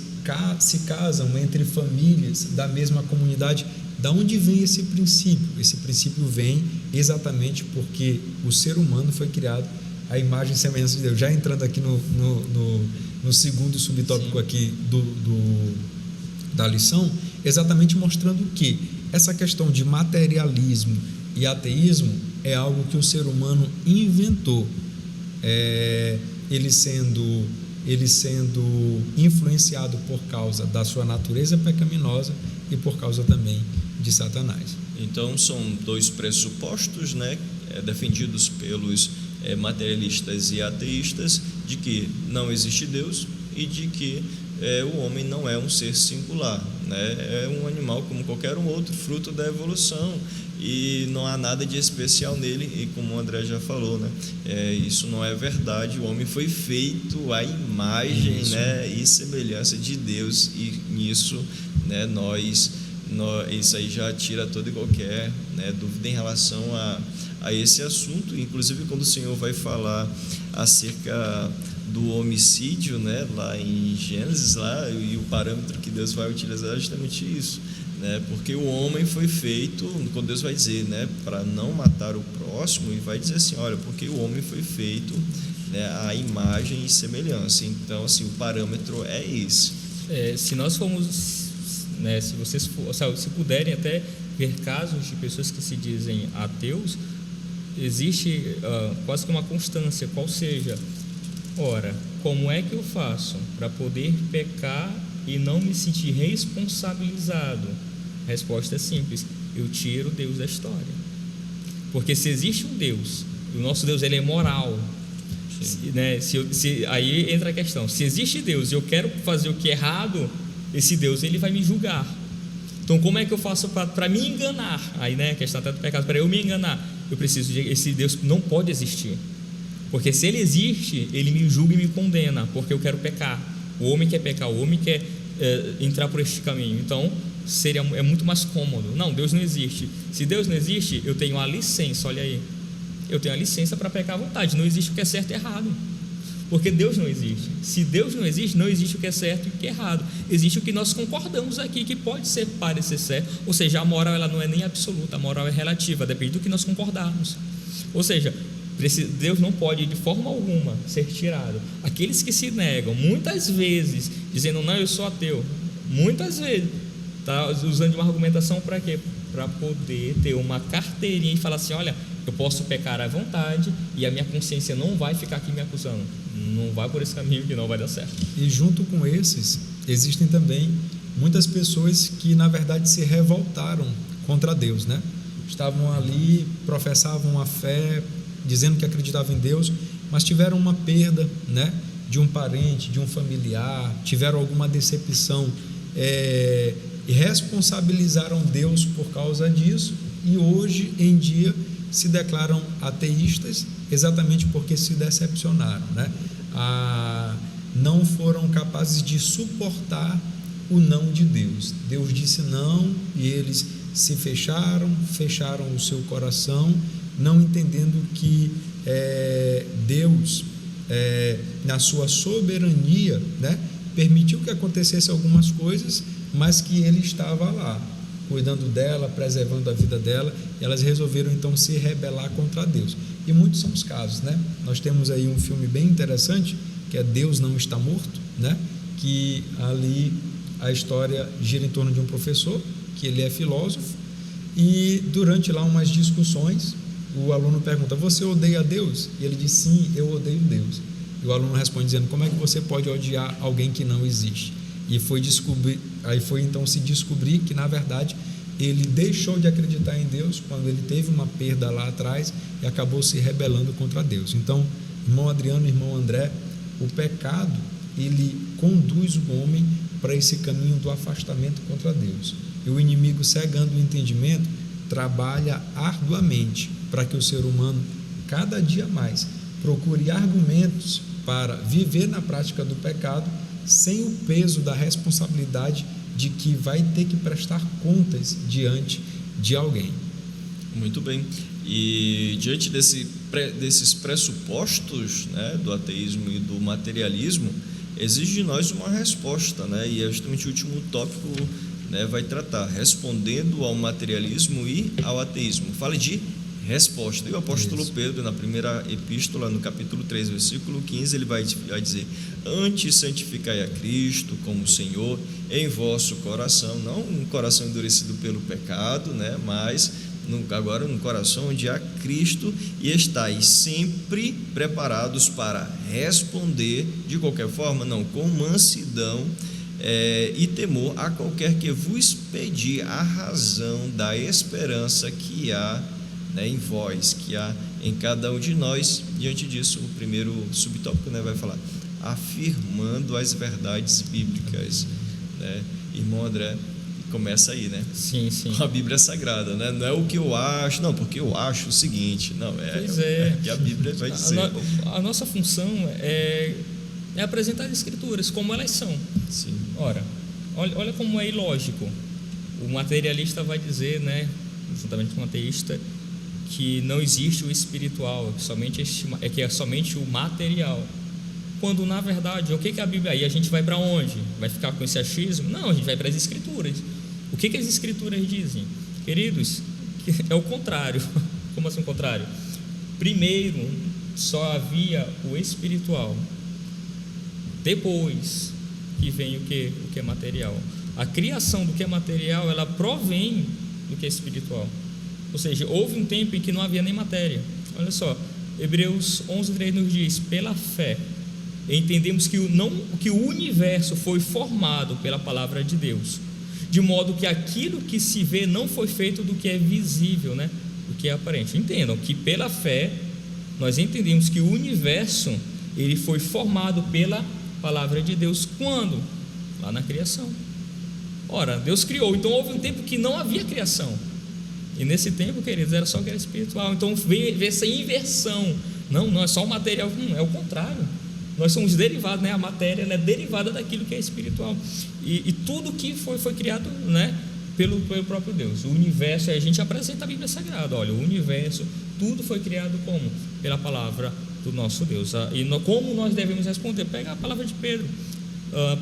se casam entre famílias da mesma comunidade. Da onde vem esse princípio? Esse princípio vem exatamente porque o ser humano foi criado à imagem e semelhança de Deus. Já entrando aqui no segundo subtópico aqui da lição, exatamente mostrando que essa questão de materialismo e ateísmo é algo que o ser humano inventou, ele sendo influenciado por causa da sua natureza pecaminosa e por causa também de Satanás. Então são dois pressupostos, né, defendidos pelos materialistas e ateístas, de que não existe Deus e de que o homem não é um ser singular, né? É um animal como qualquer um outro, fruto da evolução, e não há nada de especial nele. E como o André já falou, né, isso não é verdade. O homem foi feito à imagem, né, e semelhança de Deus, e nisso, né, isso aí já tira toda e qualquer, né, dúvida em relação a esse assunto. Inclusive, quando o Senhor vai falar acerca do homicídio, né, lá em Gênesis, lá, e o parâmetro que Deus vai utilizar é justamente isso, né, porque o homem foi feito, quando Deus vai dizer, né, para não matar o próximo, e vai dizer assim, olha, porque o homem foi feito, né, à imagem e semelhança. Então, assim, o parâmetro é esse. Se nós formos, né, se puderem até ver casos de pessoas que se dizem ateus, existe quase que uma constância, qual seja, ora, como é que eu faço para poder pecar e não me sentir responsabilizado? A resposta é simples: eu tiro Deus da história. Porque se existe um Deus, o nosso Deus ele é moral, né? Aí entra a questão: se existe Deus e eu quero fazer o que é errado, esse Deus ele vai me julgar. Então como é que eu faço para me enganar? Aí, né, a questão até do pecado, para eu me enganar, eu preciso de esse Deus. Não pode existir, porque se ele existe, ele me julga e me condena, porque eu quero pecar. O homem quer pecar, o homem quer entrar por este caminho. Então é muito mais cômodo. Não, Deus não existe. Se Deus não existe, eu tenho a licença, olha aí, eu tenho a licença para pecar à vontade. Não existe o que é certo e errado, porque Deus não existe. Se Deus não existe o que é certo e o que é errado. Existe o que nós concordamos aqui, que pode parecer certo. Ou seja, a moral ela não é nem absoluta, a moral é relativa, depende do que nós concordarmos. Ou seja, Deus não pode de forma alguma ser tirado. Aqueles que se negam, muitas vezes, dizendo, não, eu sou ateu, muitas vezes, está usando de uma argumentação para quê? Para poder ter uma carteirinha e falar assim, olha, eu posso pecar à vontade e a minha consciência não vai ficar aqui me acusando. Não vai por esse caminho que não vai dar certo. E junto com esses, existem também muitas pessoas que na verdade se revoltaram contra Deus, né? Estavam ali, professavam a fé, dizendo que acreditavam em Deus, mas tiveram uma perda, né, de um parente, de um familiar, tiveram alguma decepção, e responsabilizaram Deus por causa disso, e hoje em dia se declaram ateístas exatamente porque se decepcionaram, né? Não foram capazes de suportar o não de Deus. Deus disse não e eles se fecharam o seu coração, não entendendo que Deus, na sua soberania, né, permitiu que acontecesse algumas coisas, mas que Ele estava lá cuidando dela, preservando a vida dela, e elas resolveram então se rebelar contra Deus. E muitos são os casos, né? Nós temos aí um filme bem interessante, que é Deus Não Está Morto, né? Que ali a história gira em torno de um professor, que ele é filósofo, e durante lá umas discussões, o aluno pergunta: você odeia Deus? E ele diz: sim, eu odeio Deus. E o aluno responde dizendo: como é que você pode odiar alguém que não existe? E aí foi então se descobrir que, na verdade, ele deixou de acreditar em Deus quando ele teve uma perda lá atrás e acabou se rebelando contra Deus. Então, irmão Adriano, irmão André, o pecado, ele conduz o homem para esse caminho do afastamento contra Deus. E o inimigo, cegando o entendimento, trabalha arduamente para que o ser humano, cada dia mais, procure argumentos para viver na prática do pecado, sem o peso da responsabilidade de que vai ter que prestar contas diante de alguém. Muito bem. E diante desses pressupostos, né, do ateísmo e do materialismo, exige de nós uma resposta, né? E é justamente o último tópico, né, vai tratar, respondendo ao materialismo e ao ateísmo. Fala de resposta. E o apóstolo Pedro, na primeira epístola, no capítulo 3, versículo 15, ele vai dizer: antes santificai a Cristo como Senhor em vosso coração, não um coração endurecido pelo pecado, né, mas agora um coração onde há Cristo, e estáis sempre preparados para responder de qualquer forma, não, com mansidão e temor a qualquer que vos pedir a razão da esperança que há, né, em vós, que há em cada um de nós. Diante disso, o primeiro subtópico, né, vai falar afirmando as verdades bíblicas, né? Irmão André, começa aí, né? Sim. Com a Bíblia Sagrada, né? Não é o que eu acho, não, porque eu acho o seguinte, não, é que a Bíblia vai dizer. A nossa função é apresentar as Escrituras como elas são. Sim. Ora, olha como é ilógico. O materialista vai dizer, né, juntamente com o ateísta, que não existe o espiritual, que é somente o material. Quando, na verdade, o que é a Bíblia? Aí a gente vai para onde? Vai ficar com esse achismo? Não, a gente vai para as Escrituras. O que as Escrituras dizem? Queridos, é o contrário. Como assim o contrário? Primeiro, só havia o espiritual. Depois que vem o que é material. A criação do que é material, ela provém do que é espiritual. Ou seja, houve um tempo em que não havia nem matéria. Olha só, Hebreus 11:3 nos diz: pela fé entendemos que o universo foi formado pela palavra de Deus, de modo que aquilo que se vê não foi feito do que é visível, né? Do que é aparente. Entendam que pela fé nós entendemos que o universo, ele foi formado pela palavra de Deus. Quando? Lá na criação. Ora, Deus criou, então houve um tempo que não havia criação, e nesse tempo, queridos, era só que era espiritual. Então vê essa inversão. Não é só o material, é o contrário. Nós somos derivados, né? A matéria, ela é derivada daquilo que é espiritual, e tudo que foi criado, né, pelo próprio Deus. O universo, a gente apresenta a Bíblia Sagrada. Olha, o universo, tudo foi criado como? Pela palavra do nosso Deus. E como nós devemos responder? Pega a palavra de Pedro,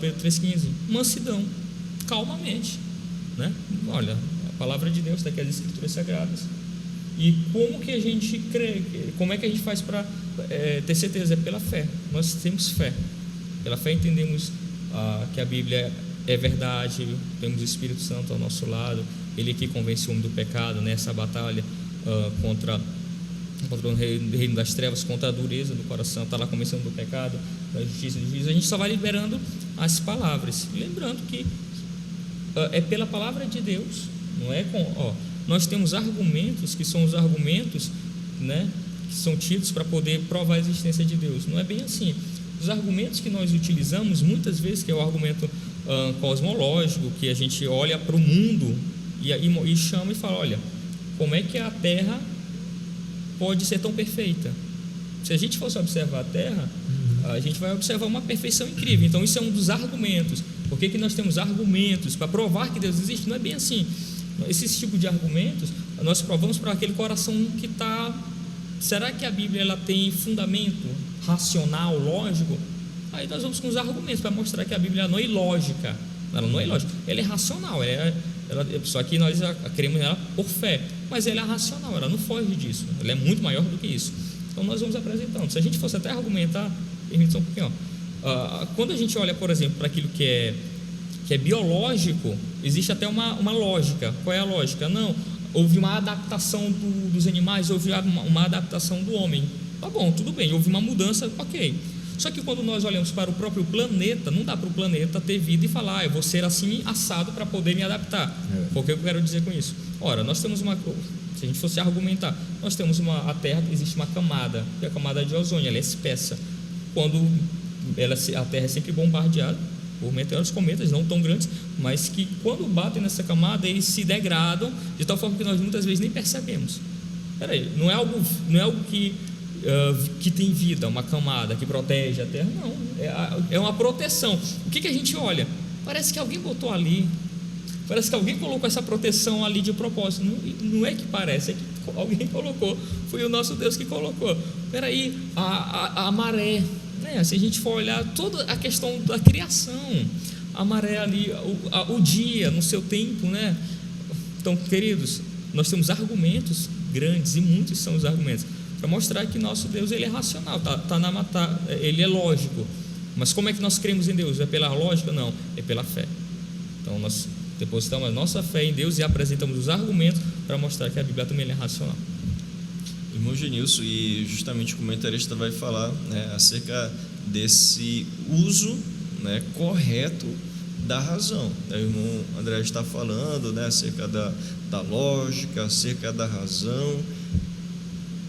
Pedro 3,15: mansidão, calmamente, né? Olha, a palavra de Deus está aqui, as Escrituras Sagradas. E como que a gente crê? Como é que a gente faz para ter certeza? É pela fé. Nós temos fé. Pela fé entendemos que a Bíblia é verdade, temos o Espírito Santo ao nosso lado, ele que convence o homem do pecado, nessa batalha contra o reino das trevas, contra a dureza do coração, está lá convencendo do pecado, da justiça e do juízo. A gente só vai liberando as palavras, lembrando que é pela palavra de Deus, não é com... nós temos argumentos que são os argumentos, né, que são tidos para poder provar a existência de Deus. Não é bem assim. Os argumentos que nós utilizamos muitas vezes, que é o argumento cosmológico, que a gente olha para o mundo e chama e fala: olha, como é que a Terra pode ser tão perfeita? Se a gente fosse observar a Terra, a gente vai observar uma perfeição incrível. Então isso é um dos argumentos. Por que nós temos argumentos para provar que Deus existe? Não é bem assim. Esse tipo de argumentos nós provamos para aquele coração que está... Será que a Bíblia ela tem fundamento racional, lógico? Aí nós vamos com os argumentos para mostrar que a Bíblia não é ilógica. Ela não é ilógica, ela é racional, ela Só que nós cremos nela por fé, mas ela é racional, ela não foge disso, ela é muito maior do que isso. Então nós vamos apresentando. Se a gente fosse até argumentar, permite só um pouquinho, quando a gente olha, por exemplo, para aquilo que é biológico, existe até uma lógica. Qual é a lógica? Não, houve uma adaptação dos animais, houve uma adaptação do homem. Tá bom, tudo bem, houve uma mudança, ok. Só que quando nós olhamos para o próprio planeta, não dá para o planeta ter vida e falar, eu vou ser assim assado para poder me adaptar. O que eu quero dizer com isso? Ora, nós temos se a gente fosse argumentar, nós temos a Terra, existe uma camada, que é a camada de ozônio, ela é espessa. Quando a Terra é sempre bombardeada por meteoros, cometas, não tão grandes, mas que quando batem nessa camada, eles se degradam de tal forma que nós muitas vezes nem percebemos. Peraí, não é algo que tem vida, uma camada que protege a Terra, não, é uma proteção. O que a gente olha? Parece que alguém botou ali, parece que alguém colocou essa proteção ali de propósito. Não é que parece, é que alguém colocou, foi o nosso Deus que colocou. Peraí, a maré, né? Se a gente for olhar toda a questão da criação, a maré ali, o dia no seu tempo, né? Então, queridos, nós temos argumentos grandes, e muitos são os argumentos para mostrar que nosso Deus, ele é racional, ele é lógico. Mas como é que nós cremos em Deus? É pela lógica? Não, é pela fé. Então nós depositamos a nossa fé em Deus e apresentamos os argumentos para mostrar que a Bíblia também é racional. Irmão Genilson, e justamente o comentarista vai falar, né, acerca desse uso, né, correto da razão. O irmão André está falando, né, acerca da lógica, acerca da razão.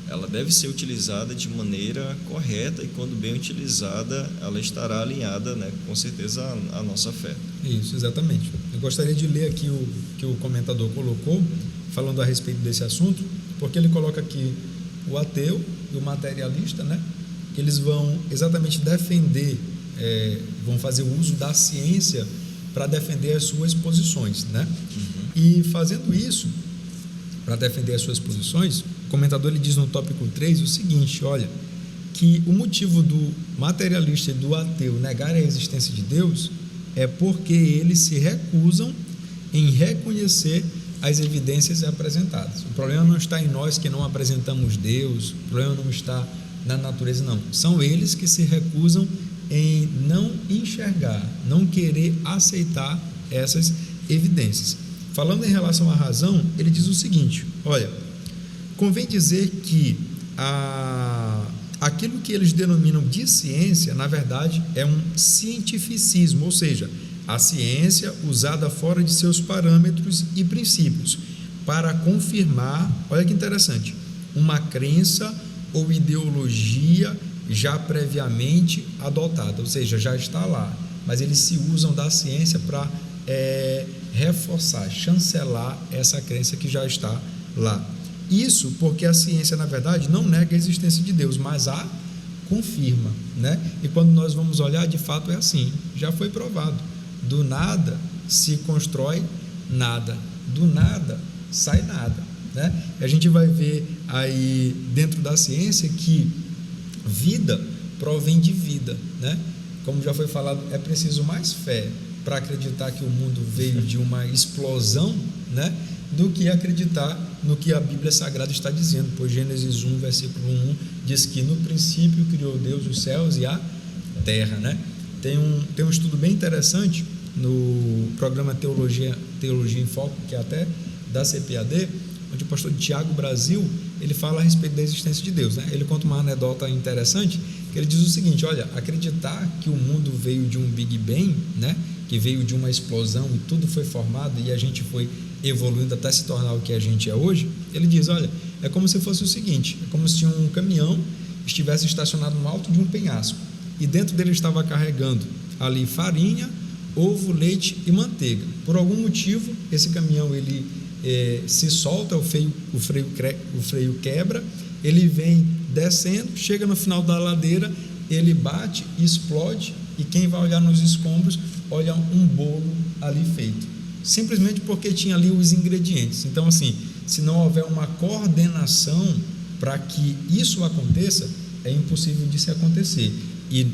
Ela deve ser utilizada de maneira correta, e quando bem utilizada, ela estará alinhada, né, com certeza, à nossa fé. Isso, exatamente. Eu gostaria de ler aqui o que o comentador colocou, falando a respeito desse assunto, porque ele coloca aqui o ateu e o materialista, né, que eles vão exatamente defender, vão fazer o uso da ciência para defender as suas posições, né? E fazendo isso, para defender as suas posições, o comentador ele diz no tópico 3 o seguinte, olha, que o motivo do materialista e do ateu negar a existência de Deus é porque eles se recusam em reconhecer as evidências apresentadas. O problema não está em nós que não apresentamos Deus, o problema não está na natureza, não. São eles que se recusam em não enxergar, não querer aceitar essas evidências. Falando em relação à razão, ele diz o seguinte, olha, convém dizer que aquilo que eles denominam de ciência, na verdade, é um cientificismo, ou seja, a ciência usada fora de seus parâmetros e princípios para confirmar, olha que interessante, uma crença ou ideologia já previamente adotada, ou seja, já está lá, mas eles se usam da ciência para reforçar, chancelar essa crença que já está lá. Isso porque a ciência, na verdade, não nega a existência de Deus, mas a confirma, né? E quando nós vamos olhar, de fato é assim, já foi provado. Do nada se constrói nada, do nada sai nada, né? A gente vai ver aí dentro da ciência que vida provém de vida, né? Como já foi falado, é preciso mais fé para acreditar que o mundo veio de uma explosão, né, do que acreditar no que a Bíblia Sagrada está dizendo, pois Gênesis 1, versículo 1 diz que no princípio criou Deus os céus e a terra, né? Tem um estudo bem interessante no programa Teologia em Foco, que é até da CPAD, onde o pastor Tiago Brasil, ele fala a respeito da existência de Deus, né? Ele conta uma anedota interessante, que ele diz o seguinte, olha, acreditar que o mundo veio de um Big Bang, né, que veio de uma explosão e tudo foi formado e a gente foi evoluindo até se tornar o que a gente é hoje, ele diz, olha, é como se fosse o seguinte, é como se um caminhão estivesse estacionado no alto de um penhasco e dentro dele estava carregando ali farinha, ovo, leite e manteiga. Por algum motivo, esse caminhão ele se solta, o freio quebra, ele vem descendo, chega no final da ladeira, ele bate, explode, e quem vai olhar nos escombros, olha um bolo ali feito, simplesmente porque tinha ali os ingredientes. Então, assim, se não houver uma coordenação para que isso aconteça, é impossível de se acontecer. E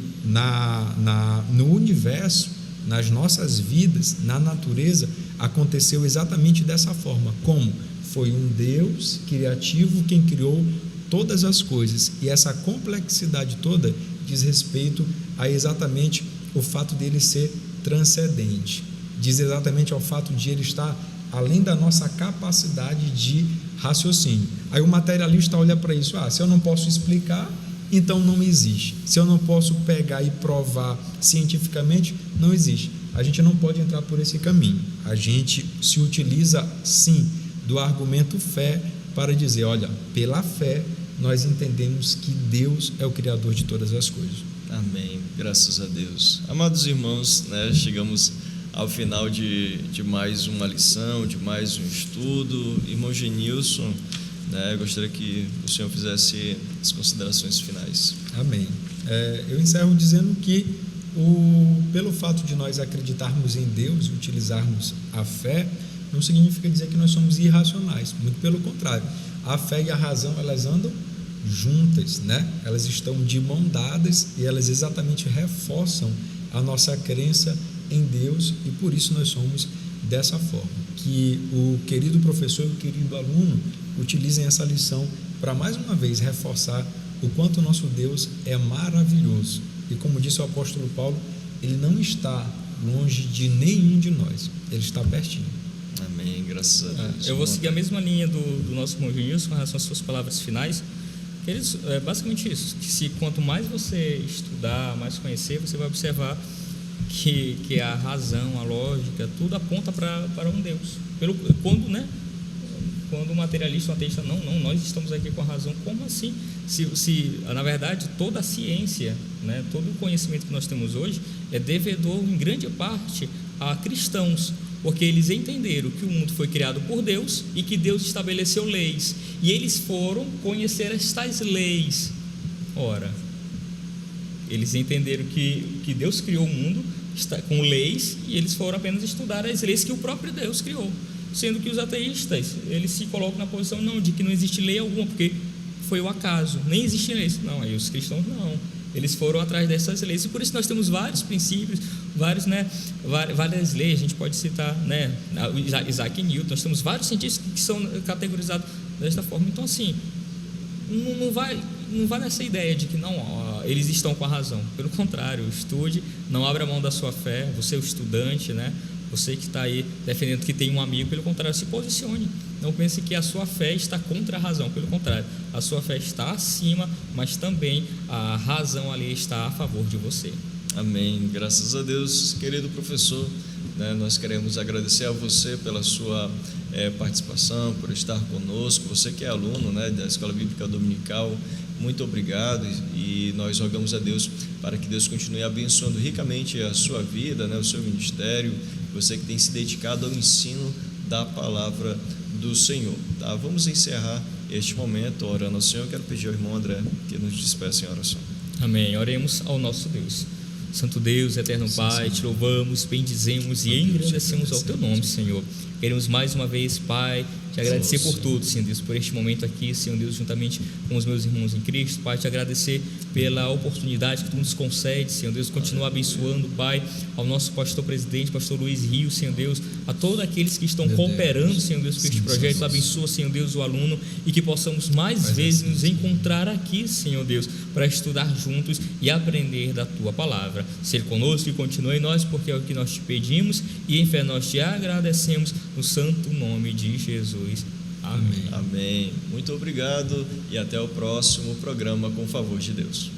no universo, nas nossas vidas, na natureza, aconteceu exatamente dessa forma. Como? Foi um Deus criativo quem criou todas as coisas, e essa complexidade toda diz respeito a exatamente o fato dele ser transcendente, diz exatamente ao fato de ele estar além da nossa capacidade de raciocínio. Aí o materialista olha para isso: se eu não posso explicar, então não existe. Se eu não posso pegar e provar cientificamente, não existe. A gente não pode entrar por esse caminho. A gente se utiliza, sim, do argumento fé para dizer: olha, pela fé nós entendemos que Deus é o Criador de todas as coisas. Amém, graças a Deus. Amados irmãos, chegamos ao final de mais uma lição, de mais um estudo. Irmão Genilson, gostaria que o senhor fizesse as considerações finais. Amém. Eu encerro dizendo que pelo fato de nós acreditarmos em Deus e utilizarmos a fé, não significa dizer que nós somos irracionais, muito pelo contrário. A fé e a razão, elas andam juntas, Elas estão de mão dadas e elas exatamente reforçam a nossa crença em Deus, e por isso nós somos dessa forma. Que o querido professor e o querido aluno utilizem essa lição para mais uma vez reforçar o quanto o nosso Deus é maravilhoso, e como disse o apóstolo Paulo, ele não está longe de nenhum de nós, ele está pertinho. Amém, graças a Deus. Eu vou seguir a mesma linha do nosso irmão Genilson com relação às suas palavras finais. Eles, basicamente isso, que quanto mais você estudar, mais conhecer, você vai observar que a razão, a lógica, tudo aponta para um Deus. Quando o materialista, o ateísta, não, nós estamos aqui com a razão. Como assim? Se na verdade, toda a ciência, todo o conhecimento que nós temos hoje é devedor, em grande parte, a cristãos, porque eles entenderam que o mundo foi criado por Deus e que Deus estabeleceu leis, e eles foram conhecer estas leis. Ora, eles entenderam que Deus criou o mundo com leis, e eles foram apenas estudar as leis que o próprio Deus criou, sendo que os ateístas, eles se colocam na posição de que não existe lei alguma, porque foi o acaso, nem existem leis. Não, aí os cristãos não, eles foram atrás dessas leis, e por isso nós temos vários princípios, várias leis. A gente pode citar, Isaac Newton. Nós temos vários cientistas que são categorizados desta forma. Então, assim, não vai nessa ideia de que eles estão com a razão. Pelo contrário, estude, não abra mão da sua fé. Você é o estudante, você que está aí defendendo que tem um amigo, pelo contrário, se posicione. Não pense que a sua fé está contra a razão, pelo contrário, a sua fé está acima, mas também a razão ali está a favor de você. Amém, graças a Deus. Querido professor, nós queremos agradecer a você pela sua participação, por estar conosco. Você que é aluno da Escola Bíblica Dominical, muito obrigado, e nós rogamos a Deus para que Deus continue abençoando ricamente a sua vida, o seu ministério, você que tem se dedicado ao ensino da palavra do Senhor. Vamos encerrar este momento orando ao Senhor. Eu quero pedir ao irmão André que nos despeça em oração. Amém. Oremos ao nosso Deus. Santo Deus, eterno Pai, te louvamos, bendizemos e engrandecemos ao teu nome, Senhor. Queremos mais uma vez, Pai, te agradecer por tudo, Senhor Deus, por este momento aqui, Senhor Deus, juntamente com os meus irmãos em Cristo. Pai, te agradecer pela oportunidade que tu nos concede, Senhor Deus. Continua abençoando, Pai, ao nosso pastor presidente, pastor Luiz Rio, Senhor Deus, a todos aqueles que estão cooperando, Senhor Deus, com este projeto. Abençoa, Senhor Deus, o aluno, e que possamos mais vezes nos encontrar aqui, Senhor Deus, para estudar juntos e aprender da tua palavra. Ser conosco e continue em nós, porque é o que nós te pedimos, e em fé nós te agradecemos, no santo nome de Jesus. Amém. Amém. Muito obrigado e até o próximo programa, com o favor de Deus.